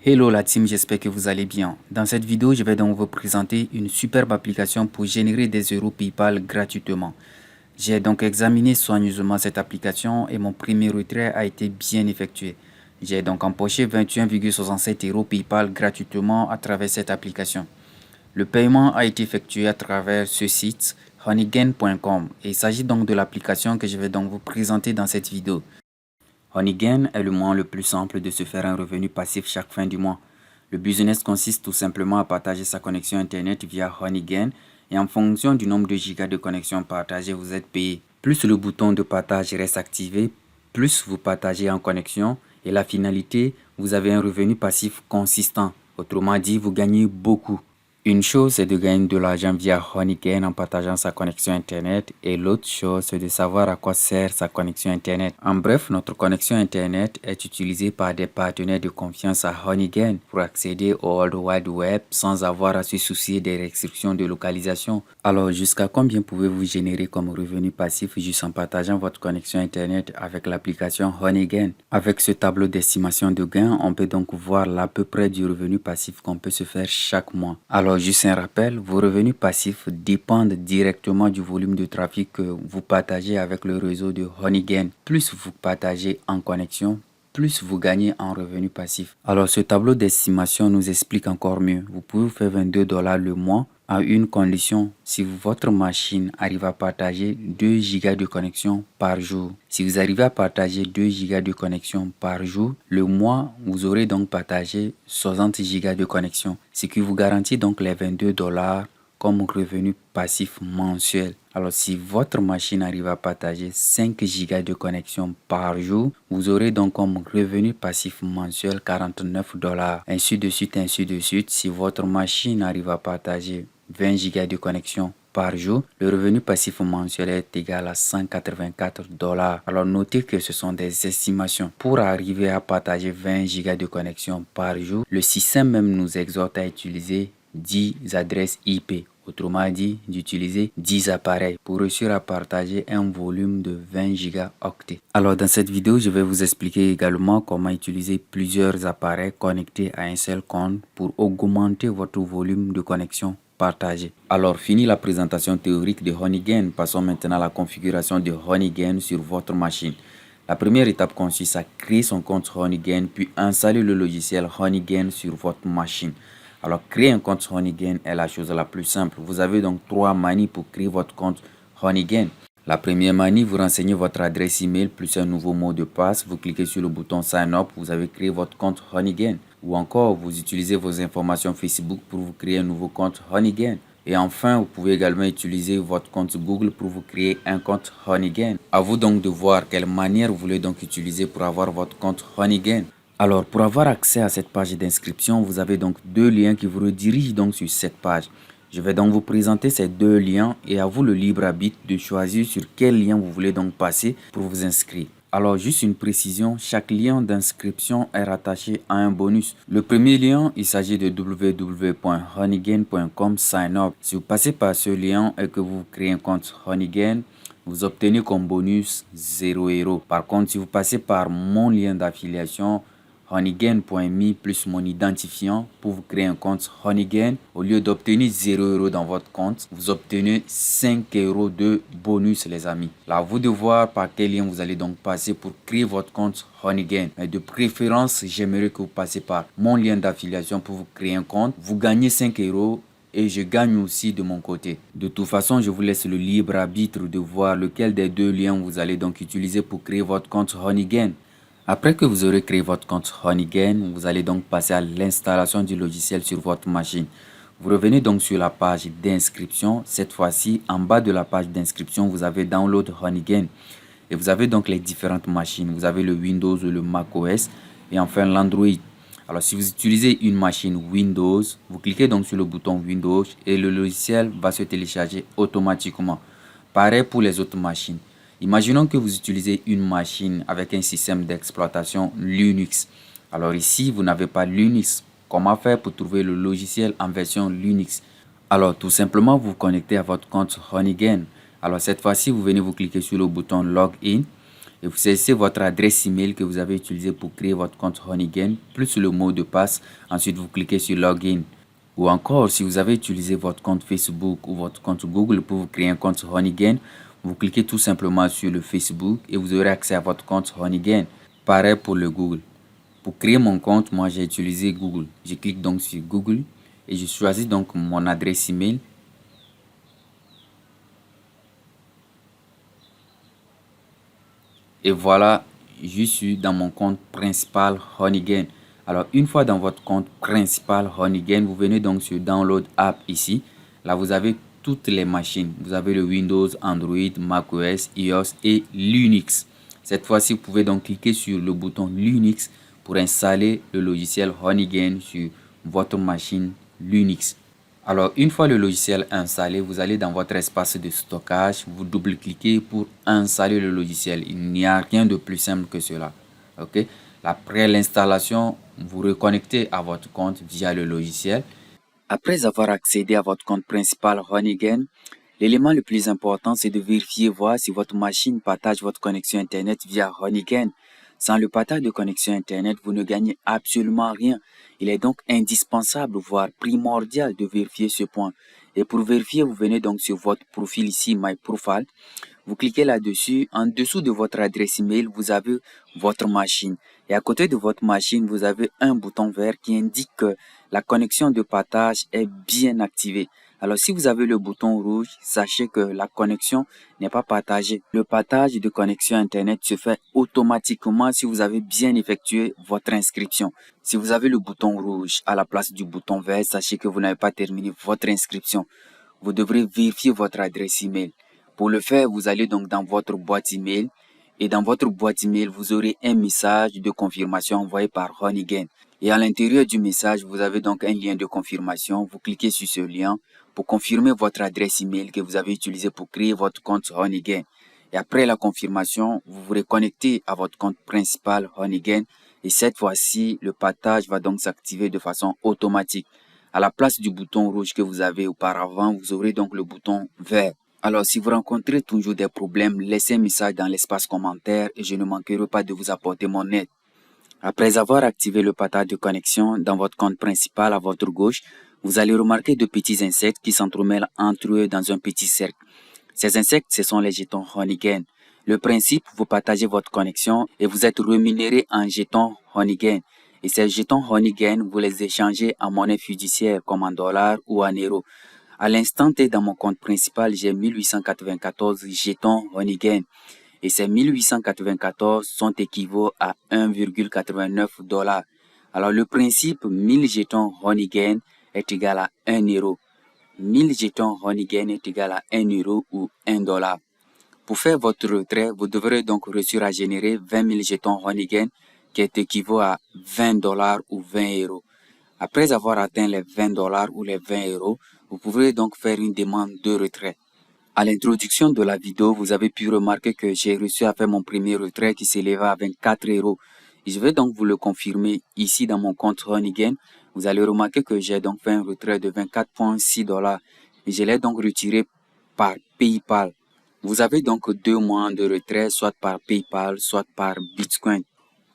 Hello la team, j'espère que vous allez bien. Dans cette vidéo, je vais donc vous présenter une superbe application pour générer des euros PayPal gratuitement. J'ai donc examiné soigneusement cette application et mon premier retrait a été bien effectué. J'ai donc empoché 21,67 euros PayPal gratuitement à travers cette application. Le paiement a été effectué à travers ce site honeygain.com et il s'agit donc de l'application que je vais donc vous présenter dans cette vidéo. Honeygain est le moyen le plus simple de se faire un revenu passif chaque fin du mois. Le business consiste tout simplement à partager sa connexion internet via Honeygain et en fonction du nombre de gigas de connexion partagées, vous êtes payé. Plus le bouton de partage reste activé, plus vous partagez en connexion et la finalité, vous avez un revenu passif consistant. Autrement dit, vous gagnez beaucoup. Une chose, c'est de gagner de l'argent via Honeygain en partageant sa connexion Internet et l'autre chose, c'est de savoir à quoi sert sa connexion Internet. En bref, notre connexion Internet est utilisée par des partenaires de confiance à Honeygain pour accéder au World Wide Web sans avoir à se soucier des restrictions de localisation. Alors, jusqu'à combien pouvez-vous générer comme revenu passif juste en partageant votre connexion Internet avec l'application Honeygain? Avec ce tableau d'estimation de gains, on peut donc voir l'à peu près du revenu passif qu'on peut se faire chaque mois. Alors, juste un rappel, vos revenus passifs dépendent directement du volume de trafic que vous partagez avec le réseau de Honeygain. Plus vous partagez en connexion, plus vous gagnez en revenus passifs. Alors, ce tableau d'estimation nous explique encore mieux. Vous pouvez faire 22 dollars le mois à une condition, si votre machine arrive à partager 2 gigas de connexion par jour. Si vous arrivez à partager 2 gigas de connexion par jour, le mois, vous aurez donc partagé 60 gigas de connexion, ce qui vous garantit donc les 22 dollars comme revenu passif mensuel. Alors, si votre machine arrive à partager 5 gigas de connexion par jour, vous aurez donc comme revenu passif mensuel 49 dollars. Ainsi de suite, ainsi de suite. Si votre machine arrive à partager 20 gigas de connexion par jour, le revenu passif mensuel est égal à 184 dollars. Alors, notez que ce sont des estimations. Pour arriver à partager 20 gigas de connexion par jour, le système même nous exhorte à utiliser 10 adresses IP. Autrement dit, d'utiliser 10 appareils pour réussir à partager un volume de 20 gigaoctets. Alors dans cette vidéo, je vais vous expliquer également comment utiliser plusieurs appareils connectés à un seul compte pour augmenter votre volume de connexion partagé. Alors fini la présentation théorique de Honeygain, passons maintenant à la configuration de Honeygain sur votre machine. La première étape consiste à créer son compte Honeygain puis installer le logiciel Honeygain sur votre machine. Alors, créer un compte Honeygain est la chose la plus simple. Vous avez donc 3 manies pour créer votre compte Honeygain. La première manie, vous renseignez votre adresse email plus un nouveau mot de passe. Vous cliquez sur le bouton Sign Up, vous avez créé votre compte Honeygain. Ou encore, vous utilisez vos informations Facebook pour vous créer un nouveau compte Honeygain. Et enfin, vous pouvez également utiliser votre compte Google pour vous créer un compte Honeygain. À vous donc de voir quelle manière vous voulez donc utiliser pour avoir votre compte Honeygain. Alors, pour avoir accès à cette page d'inscription, vous avez donc 2 liens qui vous redirigent donc sur cette page. Je vais donc vous présenter ces 2 liens et à vous le libre arbitre de choisir sur quel lien vous voulez donc passer pour vous inscrire. Alors, juste une précision, chaque lien d'inscription est rattaché à un bonus. Le premier lien, il s'agit de www.honeygain.com sign up. Si vous passez par ce lien et que vous créez un compte Honeygain, vous obtenez comme bonus 0 euros. Par contre, si vous passez par mon lien d'affiliation, honeygain.me plus mon identifiant pour vous créer un compte Honeygain. Au lieu d'obtenir 0 euros dans votre compte, vous obtenez 5 euros de bonus les amis. Là, à vous de voir par quel lien vous allez donc passer pour créer votre compte Honeygain. Mais de préférence, j'aimerais que vous passez par mon lien d'affiliation pour vous créer un compte. Vous gagnez 5 euros. Et je gagne aussi de mon côté. De toute façon, je vous laisse le libre arbitre de voir lequel des 2 liens vous allez donc utiliser pour créer votre compte Honeygain. Après que vous aurez créé votre compte Honeygain, vous allez donc passer à l'installation du logiciel sur votre machine. Vous revenez donc sur la page d'inscription. Cette fois-ci, en bas de la page d'inscription, vous avez Download Honeygain. Et vous avez donc les différentes machines. Vous avez le Windows, le macOS et enfin l'Android. Alors, si vous utilisez une machine Windows, vous cliquez donc sur le bouton Windows et le logiciel va se télécharger automatiquement. Pareil pour les autres machines. Imaginons que vous utilisez une machine avec un système d'exploitation Linux. Alors ici, vous n'avez pas Linux. Comment faire pour trouver le logiciel en version Linux? Alors tout simplement, vous vous connectez à votre compte Honeygain. Alors cette fois-ci, vous venez vous cliquer sur le bouton Login. et vous saisissez votre adresse email que vous avez utilisée pour créer votre compte Honeygain, plus le mot de passe. Ensuite, vous cliquez sur Login. Ou encore, si vous avez utilisé votre compte Facebook ou votre compte Google pour vous créer un compte Honeygain, vous cliquez tout simplement sur le Facebook et vous aurez accès à votre compte Honeygain. Pareil pour le Google. Pour créer mon compte, moi j'ai utilisé Google. Je clique donc sur Google et je choisis donc mon adresse email. Et voilà, je suis dans mon compte principal Honeygain. Alors, une fois dans votre compte principal Honeygain, vous venez donc sur Download App ici. Là, vous avez toutes les machines. Vous avez le Windows, Android, macOS, iOS et Linux. Cette fois-ci, vous pouvez donc cliquer sur le bouton Linux pour installer le logiciel Honeygain sur votre machine Linux. Alors, une fois le logiciel installé, vous allez dans votre espace de stockage, vous double-cliquez pour installer le logiciel. Il n'y a rien de plus simple que cela. Ok? Après l'installation, vous reconnectez à votre compte via le logiciel. Après avoir accédé à votre compte principal Honeygain, l'élément le plus important, c'est de vérifier voir si votre machine partage votre connexion Internet via Honeygain. Sans le partage de connexion Internet, vous ne gagnez absolument rien. Il est donc indispensable, voire primordial de vérifier ce point. Et pour vérifier, vous venez donc sur votre profil ici, My Profile. Vous cliquez là-dessus. En dessous de votre adresse email, vous avez votre machine. Et à côté de votre machine, vous avez un bouton vert qui indique que la connexion de partage est bien activée. Alors, si vous avez le bouton rouge, sachez que la connexion n'est pas partagée. Le partage de connexion Internet se fait automatiquement si vous avez bien effectué votre inscription. Si vous avez le bouton rouge à la place du bouton vert, sachez que vous n'avez pas terminé votre inscription. Vous devrez vérifier votre adresse email. Pour le faire, vous allez donc dans votre boîte email et dans votre boîte email, vous aurez un message de confirmation envoyé par Honeygain. Et à l'intérieur du message, vous avez donc un lien de confirmation. Vous cliquez sur ce lien pour confirmer votre adresse email que vous avez utilisée pour créer votre compte Honeygain. Et après la confirmation, vous vous reconnectez à votre compte principal Honeygain et cette fois-ci, le partage va donc s'activer de façon automatique. À la place du bouton rouge que vous avez auparavant, vous aurez donc le bouton vert. Alors, si vous rencontrez toujours des problèmes, laissez un message dans l'espace commentaire et je ne manquerai pas de vous apporter mon aide. Après avoir activé le partage de connexion dans votre compte principal à votre gauche, vous allez remarquer de petits insectes qui s'entremêlent entre eux dans un petit cercle. Ces insectes, ce sont les jetons Honeygain. Le principe, vous partagez votre connexion et vous êtes rémunéré en jetons Honeygain. Et ces jetons Honeygain, vous les échangez en monnaie fiduciaire comme en dollars ou en euros. À l'instant T, dans mon compte principal, j'ai 1894 jetons Honeygain. Et ces 1894 sont équivalents à 1,89 $. Alors le principe 1000 jetons Honeygain est égal à 1 euro. 1000 jetons Honeygain est égal à 1 euro ou 1 $. Pour faire votre retrait, vous devrez donc réussir à générer 20 000 jetons Honeygain qui est équivalent à 20 $ ou 20 euros. Après avoir atteint les 20 $ ou les 20 euros, vous pouvez donc faire une demande de retrait. À l'introduction de la vidéo, vous avez pu remarquer que j'ai réussi à faire mon premier retrait qui s'élève à 24 euros. Je vais donc vous le confirmer ici dans mon compte Honeygain. Vous allez remarquer que j'ai donc fait un retrait de 24,6 $. Et je l'ai donc retiré par PayPal. Vous avez donc 2 mois de retrait, soit par PayPal, soit par Bitcoin.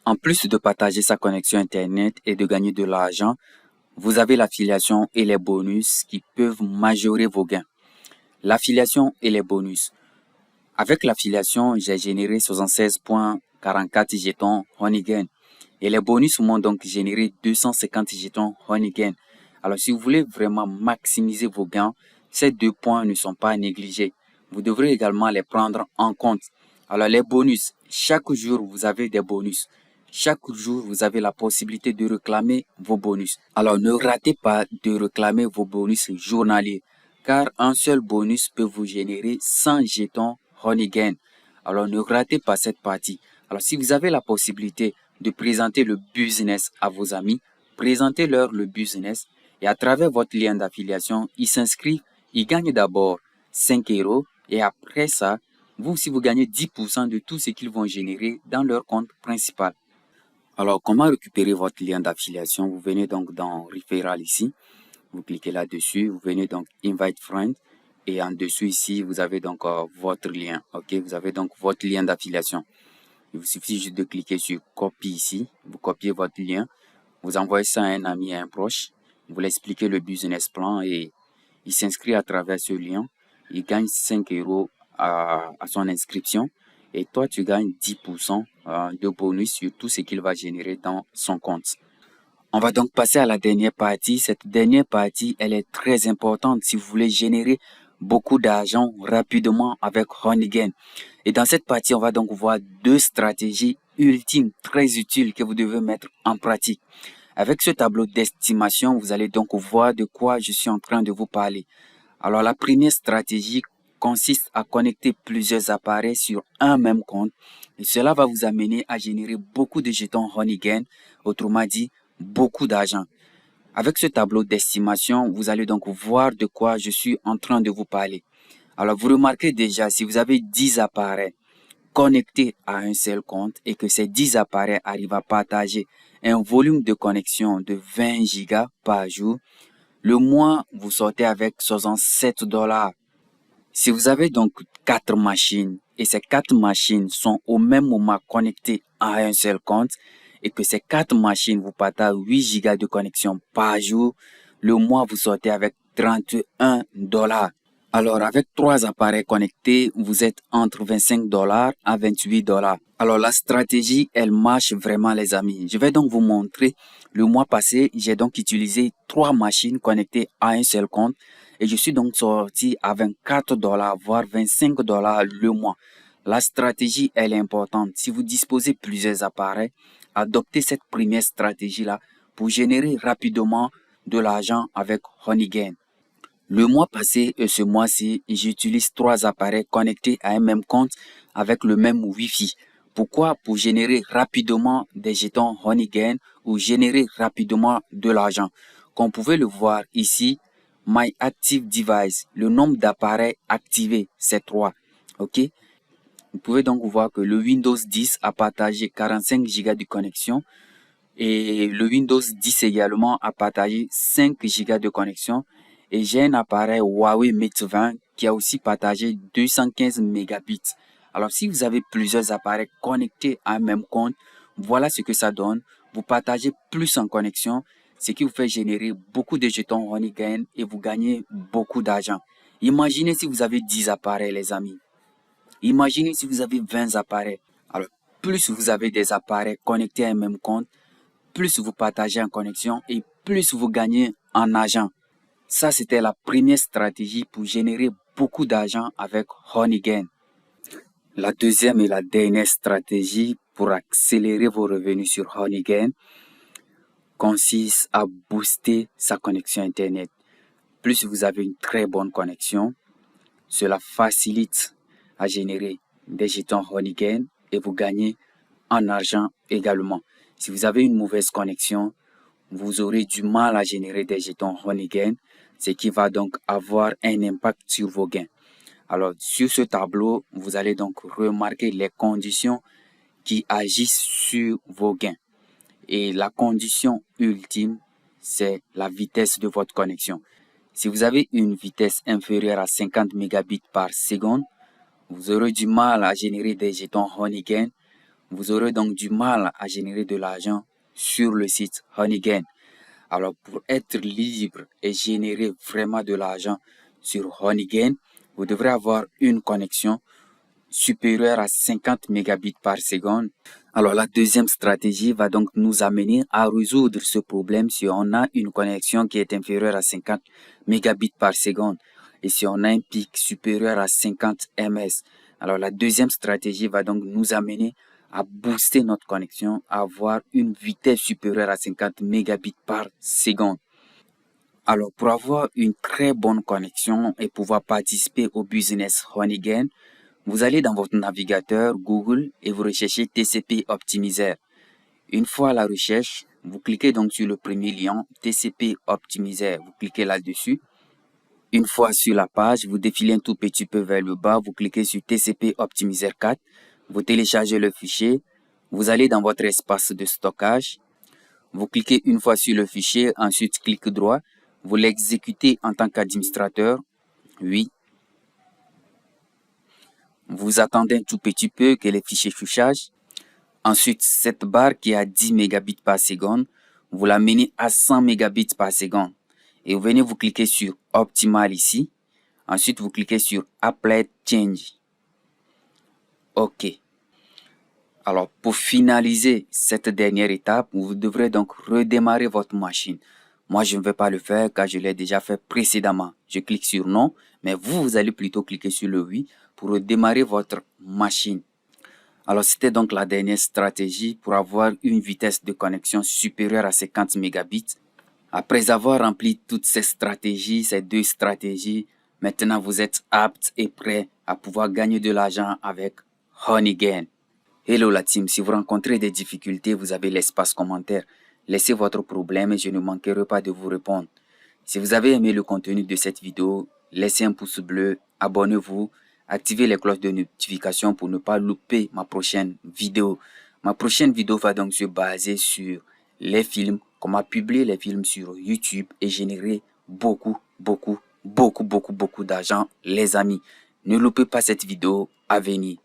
En plus de partager sa connexion Internet et de gagner de l'argent, vous avez l'affiliation et les bonus qui peuvent majorer vos gains. L'affiliation et les bonus. Avec l'affiliation, j'ai généré 76,44 jetons Honeygain. Et les bonus m'ont donc généré 250 jetons Honeygain. Alors si vous voulez vraiment maximiser vos gains, ces 2 points ne sont pas négligés. Vous devrez également les prendre en compte. Alors les bonus, chaque jour vous avez des bonus. Chaque jour vous avez la possibilité de réclamer vos bonus. Alors ne ratez pas de réclamer vos bonus journaliers, car un seul bonus peut vous générer 100 jetons Honeygain. Alors ne ratez pas cette partie. Alors si vous avez la possibilité de présenter le business à vos amis, présentez-leur le business et à travers votre lien d'affiliation, ils s'inscrivent, ils gagnent d'abord 5 euros et après ça, vous aussi vous gagnez 10% de tout ce qu'ils vont générer dans leur compte principal. Alors comment récupérer votre lien d'affiliation? Vous venez donc dans Referral ici, vous cliquez là-dessus, vous venez donc Invite Friend et en dessous ici, vous avez donc votre lien, ok? Vous avez donc votre lien d'affiliation. Il vous suffit juste de cliquer sur copie ici. Vous copiez votre lien. Vous envoyez ça à un ami, à un proche. Vous l'expliquez le business plan et il s'inscrit à travers ce lien. Il gagne 5 euros à son inscription. Et toi, tu gagnes 10% de bonus sur tout ce qu'il va générer dans son compte. On va donc passer à la dernière partie. Cette dernière partie, elle est très importante si vous voulez générer beaucoup d'argent rapidement avec Honeygain. Et dans cette partie, on va donc voir deux stratégies ultimes très utiles que vous devez mettre en pratique. Avec ce tableau d'estimation, vous allez donc voir de quoi je suis en train de vous parler. Alors, la première stratégie consiste à connecter plusieurs appareils sur un même compte et cela va vous amener à générer beaucoup de jetons Honeygain, autrement dit, beaucoup d'argent. Avec ce tableau d'estimation, vous allez donc voir de quoi je suis en train de vous parler. Alors, vous remarquez déjà, si vous avez 10 appareils connectés à un seul compte et que ces 10 appareils arrivent à partager un volume de connexion de 20 gigas par jour, le mois, vous sortez avec 67 $. Si vous avez donc 4 machines et ces 4 machines sont au même moment connectées à un seul compte et que ces 4 machines vous partagent 8 gigas de connexion par jour, le mois, vous sortez avec 31 $. Alors, avec 3 appareils connectés, vous êtes entre 25 $ à 28 $. Alors, la stratégie, elle marche vraiment, les amis. Je vais donc vous montrer. Le mois passé, j'ai donc utilisé 3 machines connectées à un seul compte et je suis donc sorti à 24 $, voire 25 $ le mois. La stratégie, elle est importante. Si vous disposez plusieurs appareils, adoptez cette première stratégie-là pour générer rapidement de l'argent avec Honeygain. Le mois passé et ce mois-ci, j'utilise 3 appareils connectés à un même compte avec le même Wi-Fi. Pourquoi? Pour générer rapidement des jetons Honeygain ou générer rapidement de l'argent. Comme vous pouvez le voir ici, My Active Device, le nombre d'appareils activés, c'est 3. OK? Vous pouvez donc voir que le Windows 10 a partagé 45 Go de connexion et le Windows 10 également a partagé 5 Go de connexion. Et j'ai un appareil Huawei Mate 20 qui a aussi partagé 215 mégabits. Alors, si vous avez plusieurs appareils connectés à un même compte, voilà ce que ça donne. Vous partagez plus en connexion, ce qui vous fait générer beaucoup de jetons Honeygain et vous gagnez beaucoup d'argent. Imaginez si vous avez 10 appareils, les amis. Imaginez si vous avez 20 appareils. Alors, plus vous avez des appareils connectés à un même compte, plus vous partagez en connexion et plus vous gagnez en argent. Ça, c'était la première stratégie pour générer beaucoup d'argent avec Honeygain. La deuxième et la dernière stratégie pour accélérer vos revenus sur Honeygain consiste à booster sa connexion Internet. Plus vous avez une très bonne connexion, cela facilite à générer des jetons Honeygain et vous gagnez en argent également. Si vous avez une mauvaise connexion, vous aurez du mal à générer des jetons Honeygain, ce qui va donc avoir un impact sur vos gains. Alors, sur ce tableau, vous allez donc remarquer les conditions qui agissent sur vos gains. Et la condition ultime, c'est la vitesse de votre connexion. Si vous avez une vitesse inférieure à 50 mégabits par seconde, vous aurez du mal à générer des jetons Honeygain. Vous aurez donc du mal à générer de l'argent sur le site Honeygain. Alors, pour être libre et générer vraiment de l'argent sur Honeygain, vous devrez avoir une connexion supérieure à 50 mégabits par seconde. Alors, la deuxième stratégie va donc nous amener à résoudre ce problème si on a une connexion qui est inférieure à 50 mégabits par seconde et si on a un pic supérieur à 50 ms. Alors, la deuxième stratégie va donc nous amener à booster notre connexion, à avoir une vitesse supérieure à 50 mégabits par seconde. Alors, pour avoir une très bonne connexion et pouvoir participer au business Honeygain, vous allez dans votre navigateur Google et vous recherchez TCP Optimizer. Une fois à la recherche, vous cliquez donc sur le premier lien TCP Optimizer. Vous cliquez là-dessus. Une fois sur la page, vous défilez un tout petit peu vers le bas, vous cliquez sur TCP Optimizer 4. Vous téléchargez le fichier, vous allez dans votre espace de stockage, vous cliquez une fois sur le fichier, ensuite clic droit, vous l'exécutez en tant qu'administrateur, oui. Vous attendez un tout petit peu que les fichiers se chargent. Ensuite, cette barre qui est à 10 mégabits par seconde, vous la menez à 100 mégabits par seconde. Et vous venez vous cliquer sur Optimal ici. Ensuite, vous cliquez sur Apply Change. OK. Alors, pour finaliser cette dernière étape, vous devrez donc redémarrer votre machine. Moi, je ne vais pas le faire car je l'ai déjà fait précédemment. Je clique sur non, mais vous allez plutôt cliquer sur le oui pour redémarrer votre machine. Alors, c'était donc la dernière stratégie pour avoir une vitesse de connexion supérieure à 50 mégabits. Après avoir rempli toutes ces stratégies, ces deux stratégies, maintenant vous êtes apte et prêt à pouvoir gagner de l'argent avec Honeygain. Hello la team, si vous rencontrez des difficultés, vous avez l'espace commentaire. Laissez votre problème et je ne manquerai pas de vous répondre. Si vous avez aimé le contenu de cette vidéo, laissez un pouce bleu, abonnez-vous, activez les cloches de notification pour ne pas louper ma prochaine vidéo. Ma prochaine vidéo va donc se baser sur les films, comment publier les films sur YouTube et générer beaucoup d'argent, les amis. Ne loupez pas cette vidéo à venir.